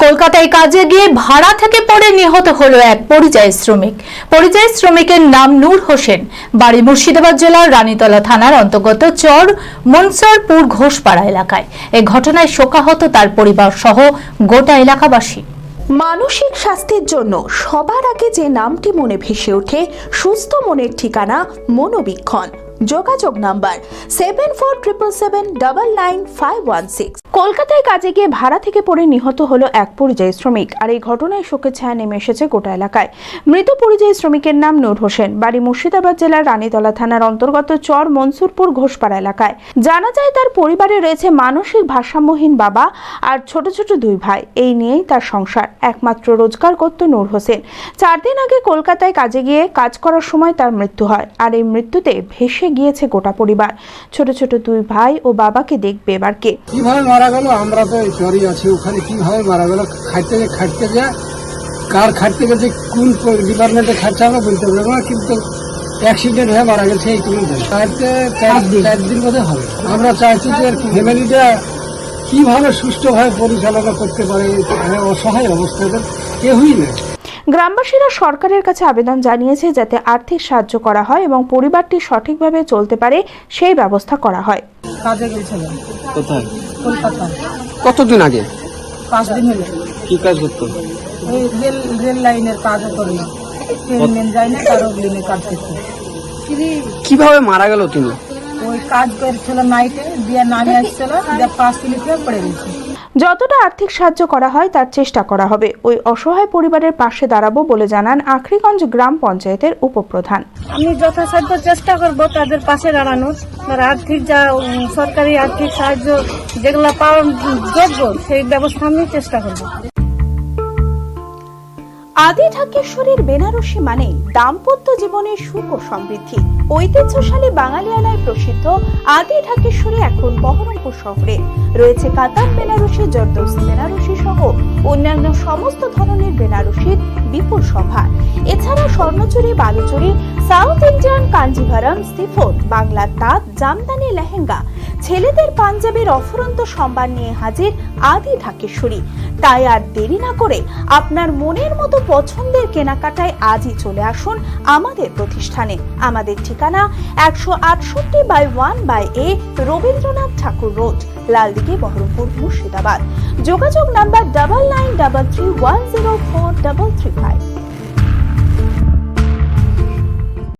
কলকাতায় কাজে গিয়ে ভাড়া থেকে পড়ে নিহত হলো এক পরিযায়ী শ্রমিক। পরিযায়ী শ্রমিকের নাম নূর হোসেন, বাড়ি মুর্শিদাবাদ জেলার রানীতলা থানার অন্তর্গত চর মনসরপুর ঘোষপাড়া এলাকায়। এই ঘটনায় শোকাহত তার পরিবার সহ গোটা এলাকাবাসী। মানসিক স্বাস্থ্যের জন্য সবার আগে যে নামটি মনে ভেসে ওঠে, সুস্থ মনের ঠিকানা মনোবীক্ষণ। যোগাযোগ নাম্বার 7477799516। কলকাতায় কাজে গিয়ে ভাড়া থেকে পড়ে নিহত হলো এক পরিযায়ী শ্রমিক। আর এই ঘটনায় শোকের ছায়া নেমে এসেছে গোটা এলাকায়। মৃত পরিযায়ী শ্রমিকের নাম নূর হোসেন, বাড়ি মুর্শিদাবাদ জেলার রানীতলা থানার অন্তর্গত চর মনসুরপুর ঘোষপাড়া এলাকায়। জানা যায় তার পরিবারে রয়েছে মানসিক ভারসাম্যহীন বাবা আর ছোট ছোট দুই ভাই। এই নিয়েই তার সংসার। একমাত্র রোজগার করত নূর হোসেন। 4 দিন আগে কলকাতায় কাজে গিয়ে কাজ করার সময় তার মৃত্যু হয়। আর এই মৃত্যুতে ভেসে গিয়েছে গোটা পরিবার। ছোট ছোট দুই ভাই ও বাবাকে দেখবে এবার কে। কিভাবে মারা গেল আমরা তো চরি আছি, ওখানে কিভাবে মারা গেল, খাটতে যা কার খাটতে গেছে, কোন ডিপার্টমেন্টে খাটছে আমরা বলতে পারবো না, কিন্তু অ্যাক্সিডেন্ট হয়ে মারা গেছে এইটুকু। 4 দিন বোধ হবে। আমরা চাইছি যে ফ্যামিলিটা কিভাবে সুষ্ঠুভাবে পরিচালনা করতে পারে। অসহায় অবস্থাতে কেউই নেই। গ্রামবাসীরা সরকারের কাছে আবেদন জানিয়েছে যাতে আর্থিক সাহায্য করা হয় এবং পরিবারটি সঠিকভাবে চলতে পারে সেই ব্যবস্থা করা হয়। কাজে গেছিলাম। কোথায়? কলকাতা। কতদিন আগে? 5 দিন হলো। কি কাজ করতো? এই রেল লাইনের কাজও করি, ট্রেন যাই না, তারও লাইনের কাজ করতো। কিভাবে মারা গেল তিনি? ওই কাজ করছিল নাইটে, দিয়ে নামে আসছিল, দিয়ে 5 মিনিটে পড়ে গেছে। যতটা আর্থিক সাহায্য করা হয় তার চেষ্টা করা হবে। ওই অসহায় পরিবারের পাশে দাঁড়াবো বলে জানান আখরিগঞ্জ গ্রাম পঞ্চায়েতের উপপ্রধান। আমি যথাসাধ্য চেষ্টা করব তাদের পাশে দাঁড়ানোর। আর্থিক যা সরকারি আর্থিক সাহায্য যেগুলো পাওয়ার যোগ্য সেই ব্যবস্থা আমি চেষ্টা করব। আদি ঢাকেশ্বরীর বেনারসি মানে দাম্পত্য জীবনের সুখ ও সমৃদ্ধি। ঐতিহ্যশালী বাঙালিয়ানায় প্রসিদ্ধ আদি ঢাকেশ্বরী এখন বহরমপুর শহরে রয়েছে। কাতার বেনারসি, জরদৌসি বেনারসি সহ অন্যান্য সমস্ত ধরনের বেনারসির বিপুল সম্ভার। এছাড়া Swarnachuri, Baluchuri, south Indian Kanjivaram, chiffon, বাংলার তাঁত, জামদানি, লেহেঙ্গা, ছেলেদের পাঞ্জাবির অফুরন্ত সম্ভার নিয়ে হাজির আদি ঢাকেশ্বরী। তাই আর দেরি না করে আপনার মনের মতো পছন্দের কেনাকাটায় আজই চলে আসুন আমাদের প্রতিষ্ঠানে। আমাদের ঠিকানা 168/1/A রবীন্দ্রনাথ ঠাকুর রোড, লালদিঘি, বহরমপুর, মুর্শিদাবাদ। যোগাযোগ নাম্বার 9933104335।